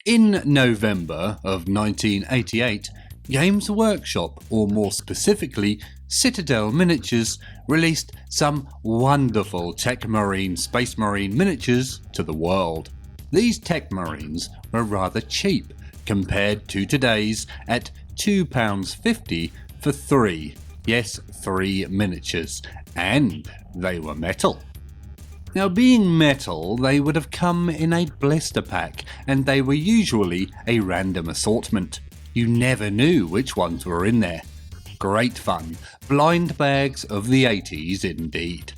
In November of 1988, Games Workshop, or more specifically Citadel Miniatures, released some wonderful Techmarine Space Marine miniatures to the world. These Techmarines were rather cheap compared to today's at £2.50 for three. Yes, 3 miniatures, and they were metal. Now, being metal, they would have come in a blister pack, and they were usually a random assortment. You never knew which ones were in there. Great fun. Blind bags of the 80s indeed.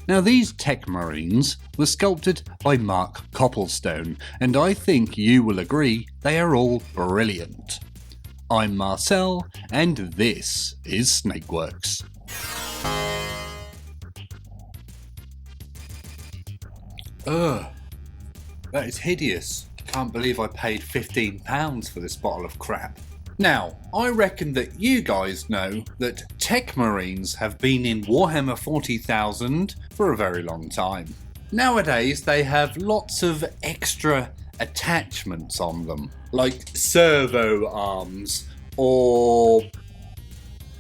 Now, these Techmarines were sculpted by Mark Copplestone, and I think you will agree they are all brilliant. I'm Marcel, and this is Snakeworks. Ugh, that is hideous. Can't believe I paid £15 for this bottle of crap. Now, I reckon that you guys know that Techmarines have been in Warhammer 40,000 for a very long time. Nowadays, they have lots of extra attachments on them, like servo arms or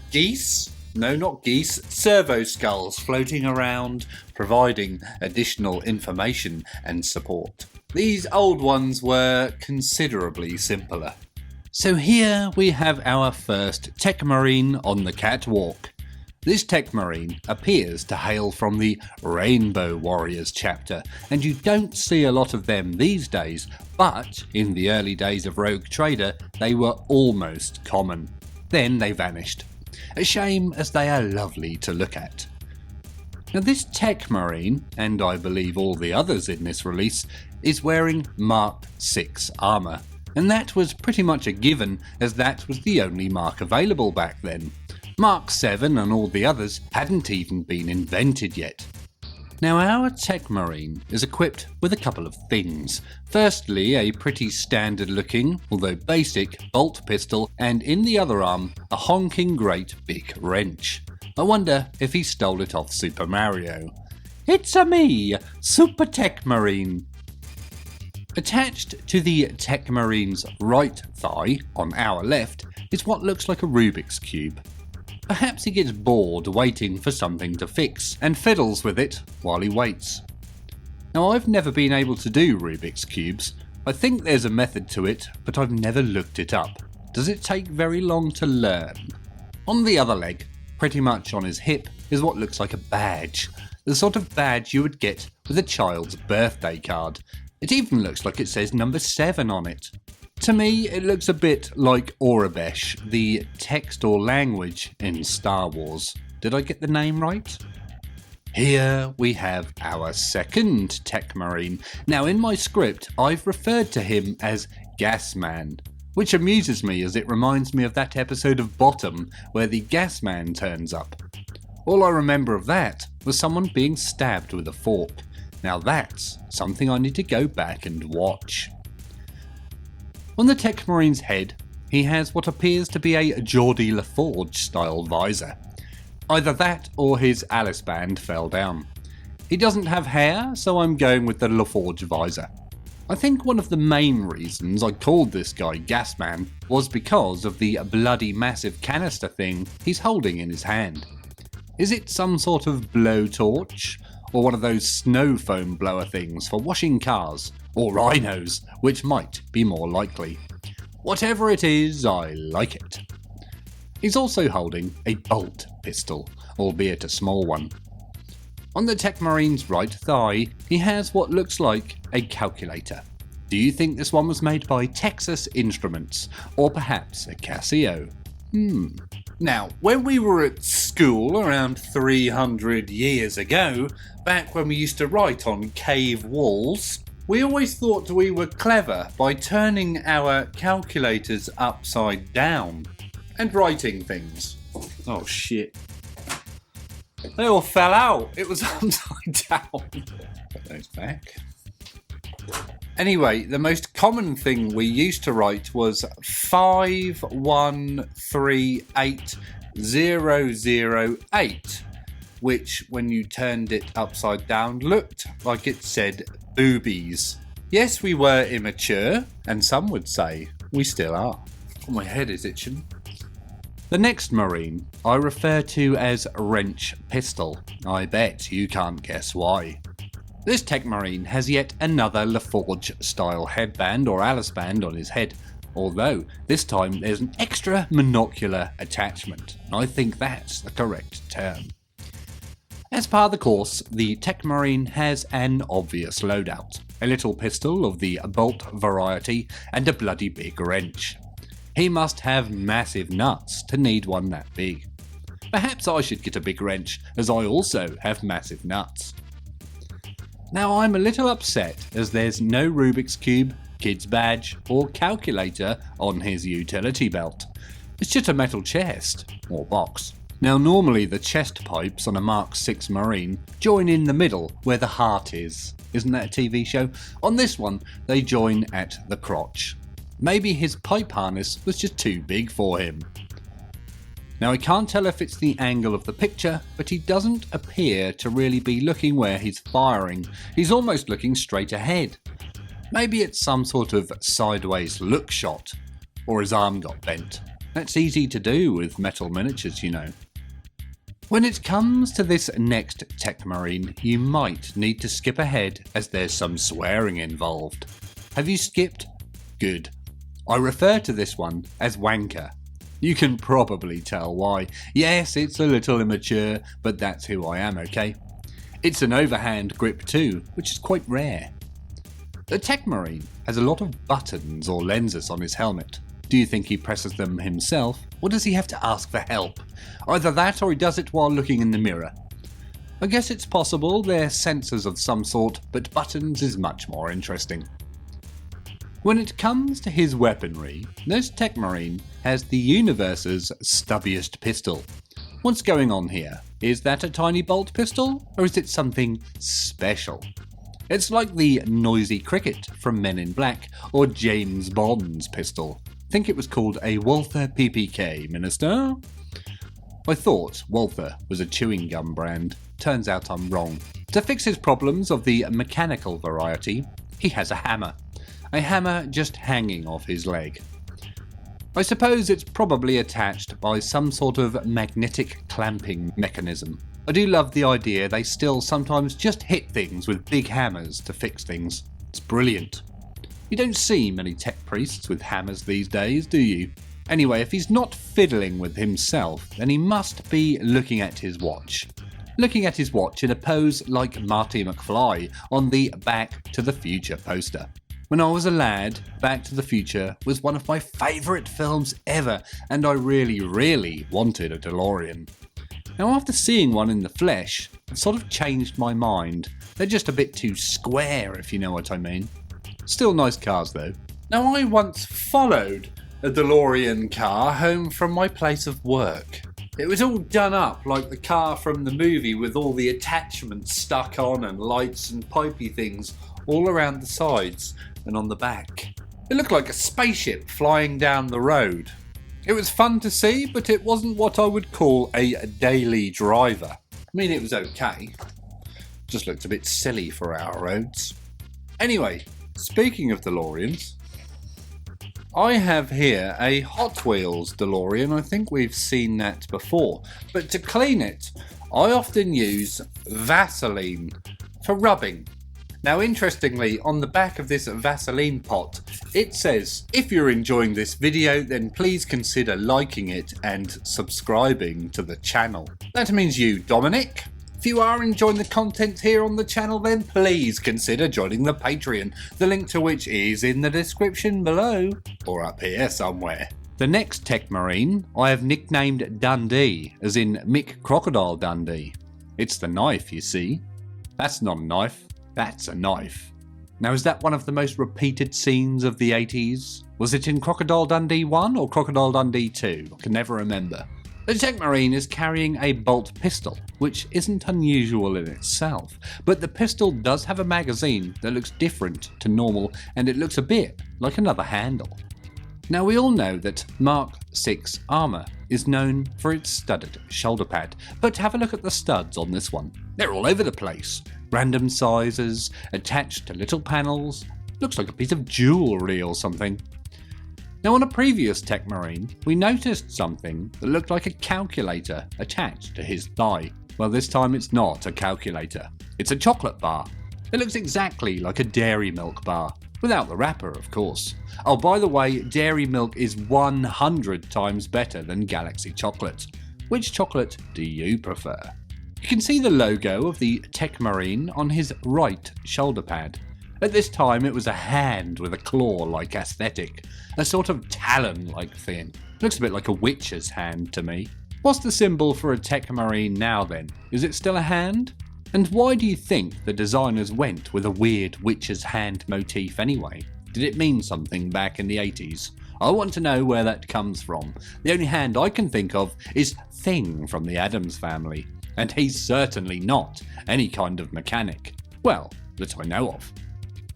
geese? No, not geese, servo skulls floating around, providing additional information and support. These old ones were considerably simpler. So here we have our first Techmarine on the catwalk. This Techmarine appears to hail from the Rainbow Warriors chapter, and you don't see a lot of them these days, but in the early days of Rogue Trader they were almost common. Then they vanished. A shame, as they are lovely to look at. Now, this Techmarine, and I believe all the others in this release, is wearing Mark 6 armour, and that was pretty much a given, as that was the only Mark available back then. Mark 7 and all the others hadn't even been invented yet. Now, our Techmarine is equipped with a couple of things. Firstly, a pretty standard looking, although basic, bolt pistol, and in the other arm, a honking great big wrench. I wonder if he stole it off Super Mario. It's-a me, Super Techmarine. Attached to the Techmarine's right thigh, on our left, is what looks like a Rubik's Cube. Perhaps he gets bored waiting for something to fix, and fiddles with it while he waits. Now, I've never been able to do Rubik's Cubes. I think there's a method to it, but I've never looked it up. Does it take very long to learn? On the other leg, pretty much on his hip, is what looks like a badge. The sort of badge you would get with a child's birthday card. It even looks like it says number 7 on it. To me, it looks a bit like Aurebesh, the text or language in Star Wars. Did I get the name right? Here we have our second Techmarine. Now, in my script, I've referred to him as Gasman, which amuses me as it reminds me of that episode of Bottom where the Gasman turns up. All I remember of that was someone being stabbed with a fork. Now that's something I need to go back and watch. On the Techmarine's head, he has what appears to be a Geordie LaForge style visor. Either that or his Alice band fell down. He doesn't have hair, so I'm going with the LaForge visor. I think one of the main reasons I called this guy Gasman was because of the bloody massive canister thing he's holding in his hand. Is it some sort of blowtorch? Or one of those snow foam blower things for washing cars, or rhinos, which might be more likely. Whatever it is, I like it. He's also holding a bolt pistol, albeit a small one. On the Techmarine's right thigh, he has what looks like a calculator. Do you think this one was made by Texas Instruments, or perhaps a Casio? Now, when we were at school around 300 years ago, back when we used to write on cave walls, we always thought we were clever by turning our calculators upside down and writing things. Oh shit. They all fell out. It was upside down. Put those back. Anyway, the most common thing we used to write was 5138,008, which, when you turned it upside down, looked like it said boobies. Yes, we were immature, and some would say we still are. Oh, my head is itching. The next Marine I refer to as Wrench Pistol. I bet you can't guess why. This Techmarine has yet another LaForge style headband or Alice band on his head, although this time there's an extra monocular attachment. I think that's the correct term. As par the course, the Techmarine has an obvious loadout, a little pistol of the bolt variety and a bloody big wrench. He must have massive nuts to need one that big. Perhaps I should get a big wrench, as I also have massive nuts. Now I'm a little upset as there's no Rubik's Cube, kid's badge or calculator on his utility belt. It's just a metal chest, or box. Now normally the chest pipes on a Mark 6 Marine join in the middle where the heart is. Isn't that a TV show? On this one they join at the crotch. Maybe his pipe harness was just too big for him. Now I can't tell if it's the angle of the picture, but he doesn't appear to really be looking where he's firing. He's almost looking straight ahead. Maybe it's some sort of sideways look shot, or his arm got bent. That's easy to do with metal miniatures, you know. When it comes to this next Techmarine, you might need to skip ahead as there's some swearing involved. Have you skipped? Good. I refer to this one as Wanker. You can probably tell why. Yes, it's a little immature, but that's who I am, okay? It's an overhand grip too, which is quite rare. The Techmarine has a lot of buttons or lenses on his helmet. Do you think he presses them himself, or does he have to ask for help? Either that or he does it while looking in the mirror. I guess it's possible they're sensors of some sort, but buttons is much more interesting. When it comes to his weaponry, this Techmarine has the universe's stubbiest pistol. What's going on here? Is that a tiny bolt pistol, or is it something special? It's like the noisy cricket from Men in Black, or James Bond's pistol. Think it was called a Walther PPK, Minister? I thought Walther was a chewing gum brand. Turns out I'm wrong. To fix his problems of the mechanical variety, he has a hammer. A hammer just hanging off his leg. I suppose it's probably attached by some sort of magnetic clamping mechanism. I do love the idea they still sometimes just hit things with big hammers to fix things. It's brilliant. You don't see many tech priests with hammers these days, do you? Anyway, if he's not fiddling with himself, then he must be looking at his watch. Looking at his watch in a pose like Marty McFly on the Back to the Future poster. When I was a lad, Back to the Future was one of my favourite films ever, and I really wanted a DeLorean. Now after seeing one in the flesh, I've sort of changed my mind. They're just a bit too square, if you know what I mean. Still nice cars though. Now I once followed a DeLorean car home from my place of work. It was all done up like the car from the movie with all the attachments stuck on and lights and pipey things all around the sides and on the back. It looked like a spaceship flying down the road. It was fun to see, but it wasn't what I would call a daily driver. I mean, it was okay. Just looked a bit silly for our roads. Anyway, speaking of DeLoreans, I have here a Hot Wheels DeLorean. I think we've seen that before. But to clean it, I often use Vaseline for rubbing. Now interestingly, on the back of this Vaseline pot, it says, if you're enjoying this video, then please consider liking it and subscribing to the channel. That means you, Dominic. If you are enjoying the content here on the channel, then please consider joining the Patreon, the link to which is in the description below, or up here somewhere. The next Techmarine I have nicknamed Dundee, as in Mick Crocodile Dundee. It's the knife, you see. That's not a knife. That's a knife. Now is that one of the most repeated scenes of the 80s? Was it in Crocodile Dundee 1 or Crocodile Dundee 2? I can never remember. The Techmarine is carrying a bolt pistol, which isn't unusual in itself, but the pistol does have a magazine that looks different to normal, and it looks a bit like another handle. Now we all know that Mark 6 armour is known for its studded shoulder pad, but have a look at the studs on this one. They're all over the place. Random sizes, attached to little panels. Looks like a piece of jewellery or something. Now on a previous Techmarine, we noticed something that looked like a calculator attached to his thigh. Well, this time it's not a calculator. It's a chocolate bar. It looks exactly like a dairy milk bar, without the wrapper, of course. Oh, by the way, dairy milk is 100 times better than Galaxy chocolate. Which chocolate do you prefer? You can see the logo of the Techmarine on his right shoulder pad. At this time it was a hand with a claw-like aesthetic, a sort of talon-like thing. Looks a bit like a witch's hand to me. What's the symbol for a Techmarine now then? Is it still a hand? And why do you think the designers went with a weird witch's hand motif anyway? Did it mean something back in the 80s? I want to know where that comes from. The only hand I can think of is Thing from the Addams Family, and he's certainly not any kind of mechanic. Well, that I know of.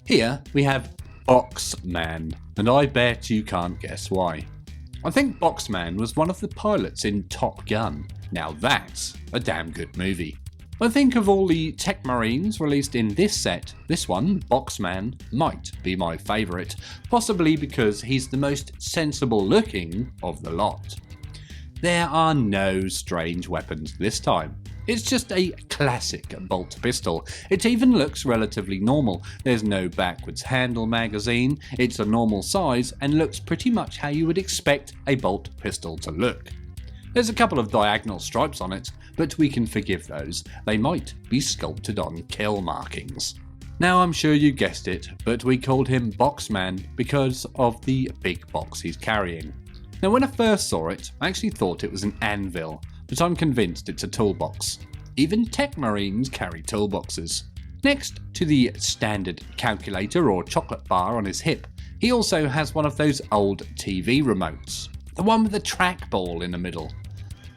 Here we have Boxman, and I bet you can't guess why. I think Boxman was one of the pilots in Top Gun. Now that's a damn good movie. I think of all the Techmarines released in this set, this one, Boxman, might be my favourite, possibly because he's the most sensible looking of the lot. There are no strange weapons this time. It's just a classic bolt pistol. It even looks relatively normal. There's no backwards handle magazine, it's a normal size and looks pretty much how you would expect a bolt pistol to look. There's a couple of diagonal stripes on it, but we can forgive those. They might be sculpted on kill markings. Now I'm sure you guessed it, but we called him Boxman because of the big box he's carrying. Now when I first saw it, I actually thought it was an anvil, but I'm convinced it's a toolbox. Even Techmarines carry toolboxes. Next to the standard calculator or chocolate bar on his hip, he also has one of those old TV remotes. The one with the trackball in the middle.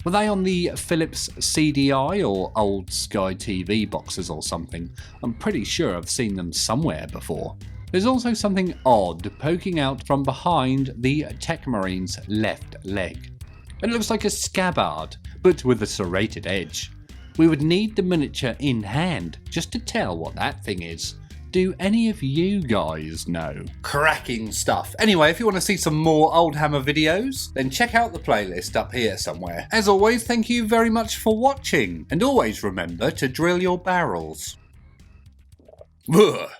Were they on the Philips CDI or old Sky TV boxes or something? I'm pretty sure I've seen them somewhere before. There's also something odd poking out from behind the Techmarine's left leg. It looks like a scabbard, but with a serrated edge. We would need the miniature in hand just to tell what that thing is. Do any of you guys know? Cracking stuff. Anyway, if you want to see some more Oldhammer videos, then check out the playlist up here somewhere. As always, thank you very much for watching, and always remember to drill your barrels. Ugh.